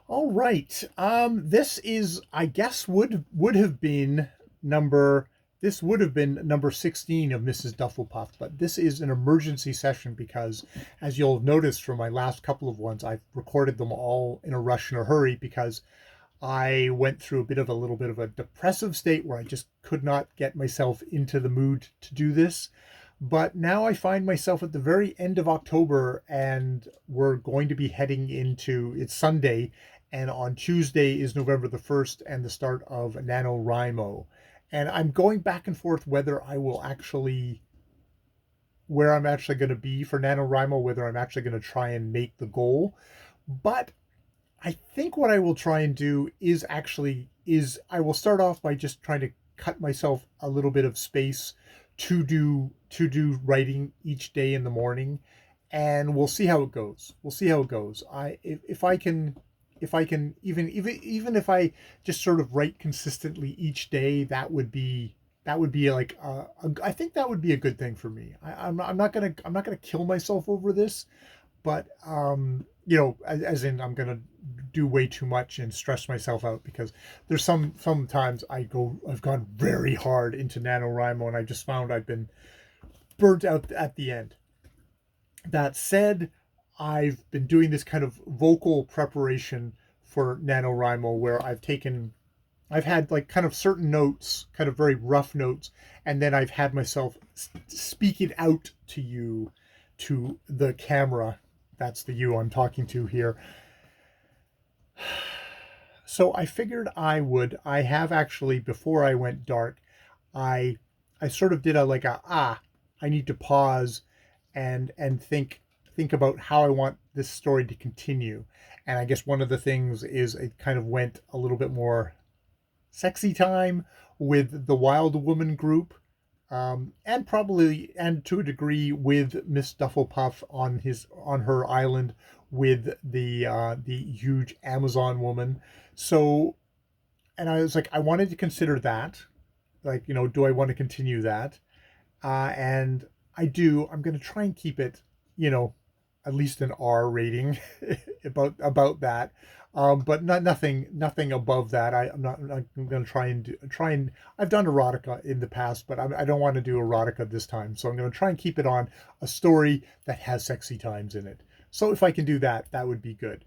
All right. This is, I guess, would have been number. This would have been number 16 of Mrs. Dfflpff, but this is an emergency session because, as you'll have noticed from my last couple of ones, I've recorded them all in a rush and a hurry because I went through a little bit of a depressive state where I just could not get myself into the mood to do this. But now I find myself at the very end of October, and we're going to be heading into it's Sunday, and on Tuesday is November the 1st and the start of NaNoWriMo. And I'm going back and forth whether I will actually, where I'm actually going to be for NaNoWriMo, whether I'm actually going to try and make the goal. But I think what I will try and do is I will start off by just trying to cut myself a little bit of space to do writing each day in the morning, and we'll see how it goes. We'll see how it goes. If I can even if I just sort of write consistently each day, that would be like I think that would be a good thing for me. I'm not gonna kill myself over this, but as in I'm gonna do way too much and stress myself out because there's sometimes I've gone very hard into NaNoWriMo and I just found I've been burnt out at the end. That said, I've been doing this kind of vocal preparation for NaNoWriMo where I've had like kind of certain notes, kind of very rough notes, and then I've had myself speak it out to you, to the camera. That's the you I'm talking to here. So I figured I have actually, before I went dark, I I sort of did a like a I need to pause and think about how I want this story to continue. And I guess one of the things is it kind of went a little bit more sexy time with the Wild Woman group, and probably and to a degree with Miss Duffelpuff on her island with the huge Amazon woman. So, and I was like, I wanted to consider that, like, do I want to continue that? And I do. I'm going to try and keep it, you know, at least an R rating about that. But nothing above that. I'm going to try and. I've done erotica in the past, but I don't want to do erotica this time. So I'm going to try and keep it on a story that has sexy times in it. So if I can do that, that would be good.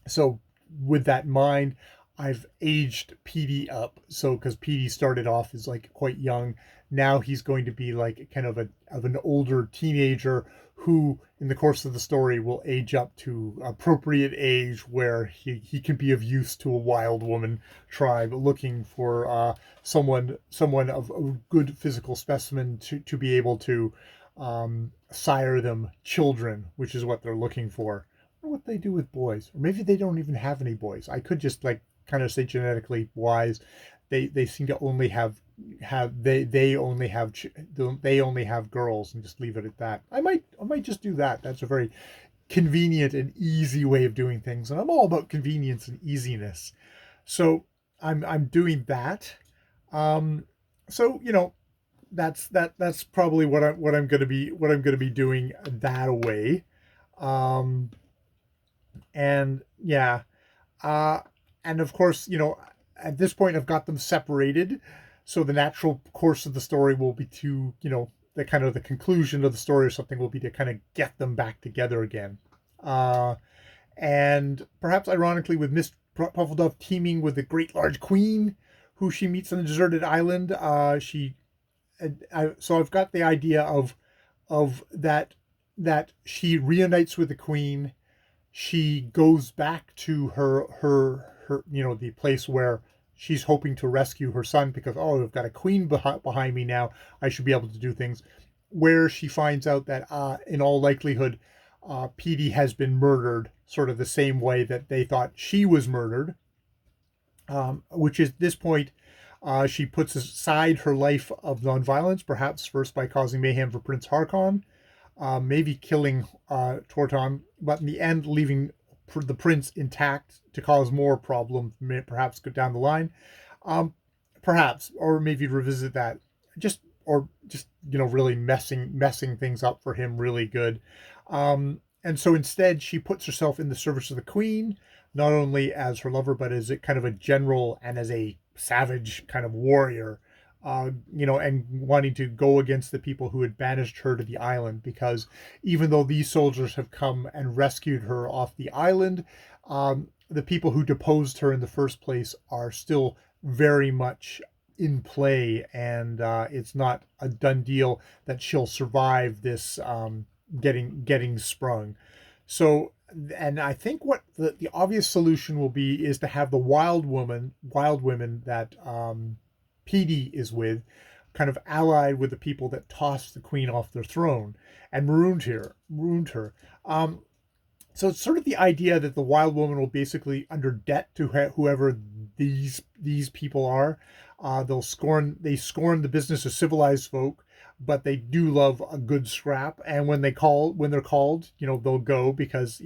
So with that in mind, I've aged Petey up. So because Petey started off as like quite young, now he's going to be like kind of an older teenager who, in the course of the story, will age up to appropriate age where he can be of use to a wild woman tribe looking for someone of a good physical specimen to be able to sire them children, which is what they're looking for. I wonder what they do with boys, or maybe they don't even have any boys. I could just like kind of say genetically wise, they seem to only they only have girls and just leave it at that. I might just do that. That's a very convenient and easy way of doing things, and I'm all about convenience and easiness. So I'm doing that. Um, so that's probably what I'm gonna be doing that way. Um, and yeah, uh, and of course, at this point, I've got them separated. So the natural course of the story will be to, the kind of the conclusion of the story or something will be to kind of get them back together again. Uh, and perhaps ironically, with Miss Puffleduff teaming with the Great Large Queen, who she meets on a deserted island. So I've got the idea of that she reunites with the Queen. She goes back to her the place where she's hoping to rescue her son because, oh, I've got a queen behind me now, I should be able to do things, where she finds out that in all likelihood Petey has been murdered sort of the same way that they thought she was murdered, which is this point. She puts aside her life of nonviolence, perhaps first by causing mayhem for Prince Harkon, maybe killing Torton, but in the end leaving the prince intact to cause more problems, perhaps go down the line. Um, Perhaps, or maybe revisit that, just really messing things up for him really good. And so instead, she puts herself in the service of the queen. not only as her lover, but as a kind of a general and as a savage kind of warrior, and wanting to go against the people who had banished her to the island. Because even though these soldiers have come and rescued her off the island, the people who deposed her in the first place are still very much in play, and it's not a done deal that she'll survive this getting sprung. So, and I think what the obvious solution will be is to have the wild women that Petey is with, kind of allied with the people that tossed the queen off their throne and marooned her. Um, so it's sort of the idea that the wild woman will basically under debt to whoever these people are. They scorn the business of civilized folk, but they do love a good scrap. And when they're called, they'll go, because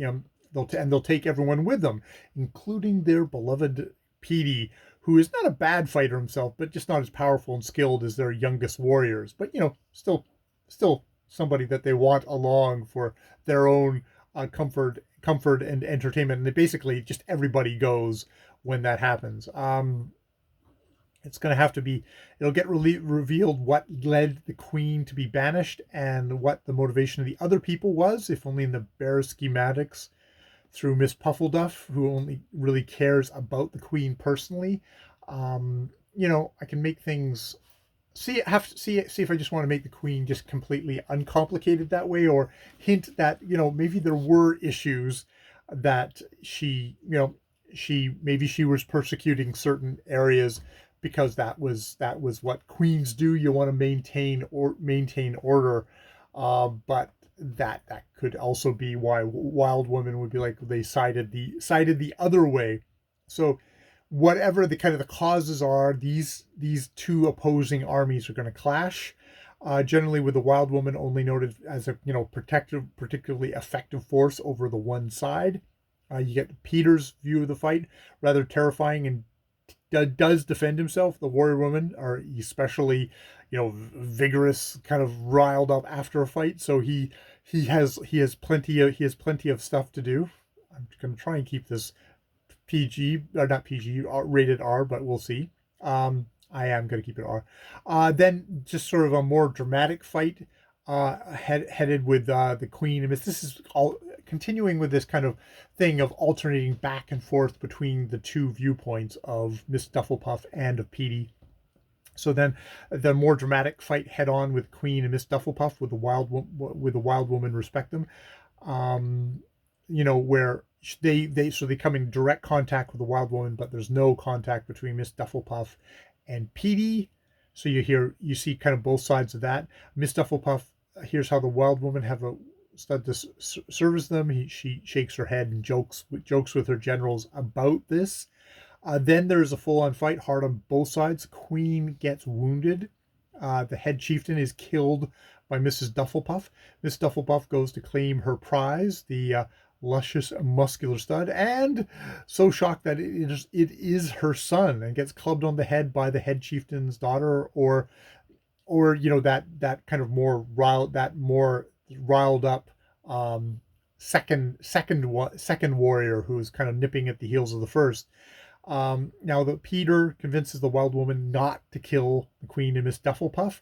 they'll take everyone with them, including their beloved Petey, who is not a bad fighter himself, but just not as powerful and skilled as their youngest warriors. But still somebody that they want along for their own comfort and entertainment. And basically just everybody goes when that happens. It's going to have to be, it'll get revealed what led the queen to be banished and what the motivation of the other people was, if only in the bare schematics, through Miss Puffleduff, who only really cares about the queen personally. I can make things see if I just want to make the queen just completely uncomplicated that way, or hint that maybe there were issues that she was persecuting certain areas, because that was what queens do. You want to maintain order, but that could also be why wild women would be like they sided the other way. So whatever the kind of the causes are, these two opposing armies are going to clash. Generally, with the wild woman only noted as a particularly effective force over the one side. You get Peter's view of the fight, rather terrifying, and does defend himself. The warrior women are especially, vigorous, kind of riled up after a fight. So he has plenty of stuff to do. I'm going to try and keep this PG, or not PG, rated R, but we'll see. I am going to keep it R. Then just sort of a more dramatic fight headed with the queen. And this is all continuing with this kind of thing of alternating back and forth between the two viewpoints of Miss Dfflpff and of Petey. So then the more dramatic fight head on with Queen and Miss Dfflpff with the wild woman respect them. Where they come in direct contact with the wild woman, but there's no contact between Miss Dfflpff and Petey. So you see kind of both sides of that. Miss Dfflpff here's how the wild woman have a stud to service them. She shakes her head and jokes with her generals about this. Then there's a full-on fight, hard on both sides. Queen gets wounded. The head chieftain is killed by Mrs. Dfflpff. Miss Dfflpff goes to claim her prize, the luscious muscular stud, and so shocked that it is her son, and gets clubbed on the head by the head chieftain's daughter, or that kind of more riled up second warrior who's kind of nipping at the heels of the first. Now that Peter convinces the wild woman not to kill the queen and Miss Dfflpff.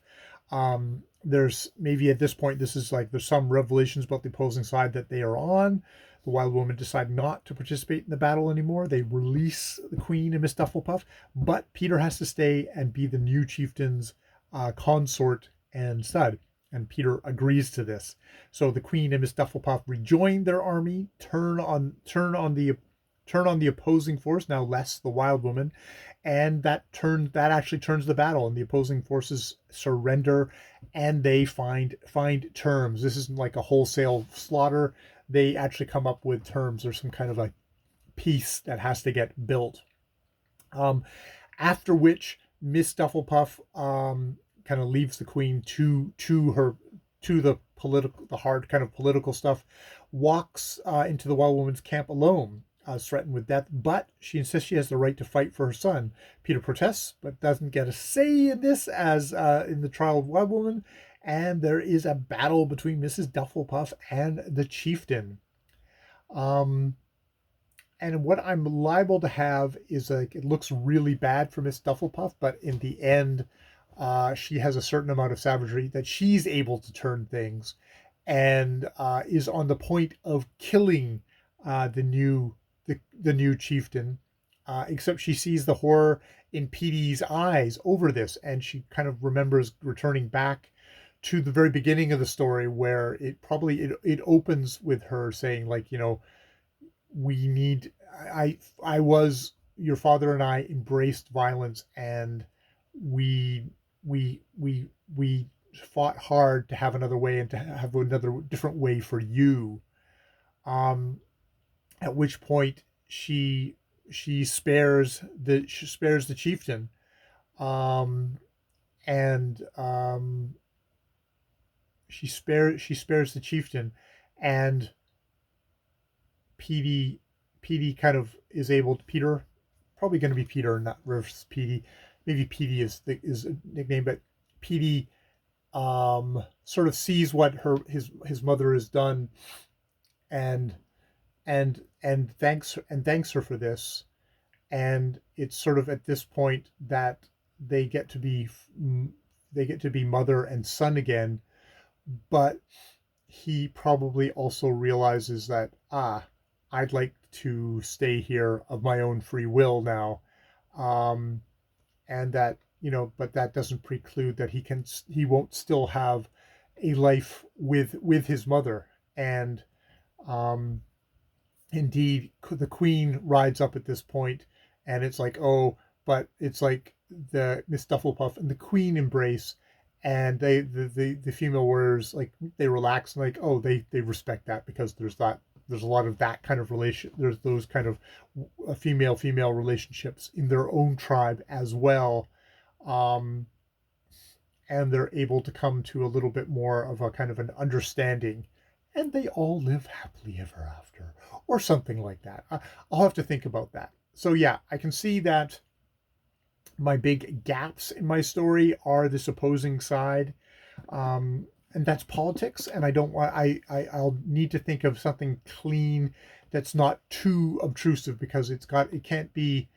There's maybe at this point, this is like there's some revelations about the opposing side that they are on. The wild women decide not to participate in the battle anymore. They release the queen and Miss Dfflpff, but Peter has to stay and be the new chieftain's consort and stud. And Peter agrees to this. So the queen and Miss Dfflpff rejoin their army, turn on the opposing force, now less the wild woman, and that actually turns the battle, and the opposing forces surrender, and they find terms. This isn't like a wholesale slaughter. They actually come up with terms. There's some kind of a peace that has to get built. After which Miss Dfflpff kind of leaves the queen to the hard kind of political stuff, walks into the wild woman's camp alone, threatened with death, but she insists she has the right to fight for her son. Peter protests, but doesn't get a say in this, as in the trial of Wild Woman, and there is a battle between Mrs. Dfflpff and the chieftain. And what I'm liable to have is like, it looks really bad for Miss Dfflpff, but in the end, she has a certain amount of savagery that she's able to turn things, and is on the point of killing the new chieftain. Except she sees the horror in Petey's eyes over this, and she kind of remembers returning back to the very beginning of the story, where it opens with her saying, like, we need I was your father and I embraced violence, and we we fought hard to have another way and to have another different way for you. um at which point she spares the chieftain, um and she spares the chieftain, and Petey Petey kind of is able to Peter, probably going to be Peter, not versus Petey. Maybe Petey is a nickname, but Petey sort of sees what his mother has done, and thanks her for this. And it's sort of at this point that they get to be they get to be mother and son again. But he probably also realizes that, I'd like to stay here of my own free will now. um, and that, but that doesn't preclude that he won't still have a life with his mother. And um, indeed, the queen rides up at this point, and it's like, oh, but it's like the Miss Dfflpff and the queen embrace, and the female warriors, like, they relax, and like, oh, they respect that, because there's a lot of that kind of relation, there's those kind of female relationships in their own tribe as well. um and they're able to come to a little bit more of a kind of an understanding, and they all live happily ever after, or something like that. I'll have to think about that. So yeah, I can see that my big gaps in my story are this opposing side, and that's politics. And I don't want I'll need to think of something clean that's not too obtrusive, because it can't be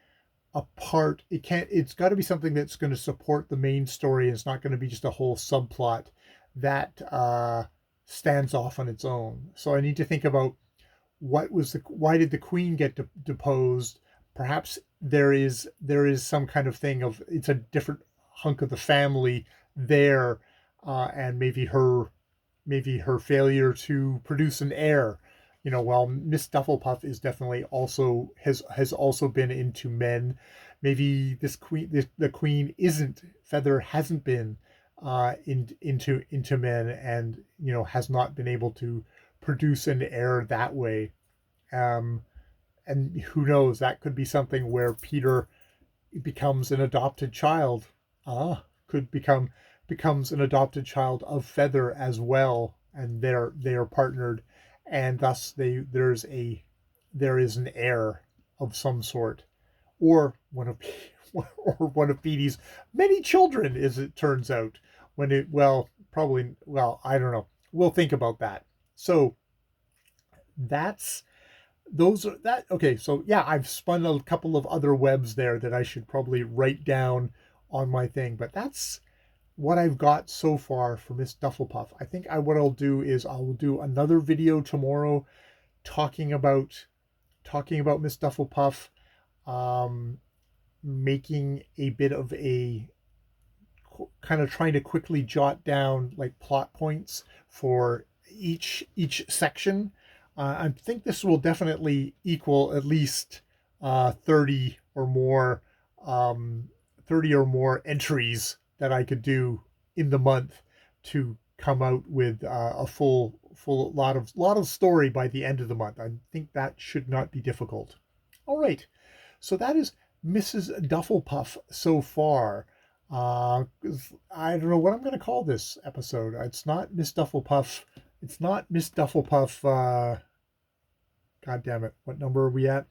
a part it can't it's got to be something that's going to support the main story. It's not going to be just a whole subplot that stands off on its own. So I need to think about, why did the queen get deposed? Perhaps there is some kind of thing of, it's a different hunk of the family there, and maybe her failure to produce an heir. While Miss Dfflpff is definitely also has also been into men, maybe the queen isn't. Feather hasn't been into men, and has not been able to produce an heir that way. Um, and who knows? That could be something where Peter becomes an adopted child. Could becomes an adopted child of Feather as well, and they are partnered, and thus there is an heir of some sort, or one of Petey's many children, as it turns out. I don't know. We'll think about that. So that's those are that okay. So yeah, I've spun a couple of other webs there that I should probably write down on my thing, but that's what I've got so far for Miss Dfflpff. I think what I'll do is I'll do another video tomorrow talking about Miss Dfflpff, um, making a bit of a kind of trying to quickly jot down like plot points for each section. I think this will definitely equal at least 30 or more, 30 or more entries that I could do in the month to come out with a full lot of story by the end of the month. I think that should not be difficult. All right, so that is Mrs. Dfflpff so far. Uh, I don't know what I'm going to call this episode. It's not Miss Dfflpff. It's not Miss Dfflpff. God damn it! What number are we at?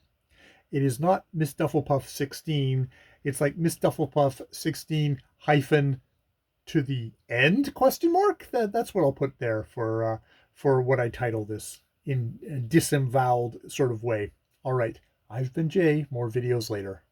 It is not Miss Dfflpff 16. It's like Miss Dfflpff 16 hyphen to the end question mark. That's what I'll put there for what I title this in a disemboweled sort of way. All right. I've been Jay. More videos later.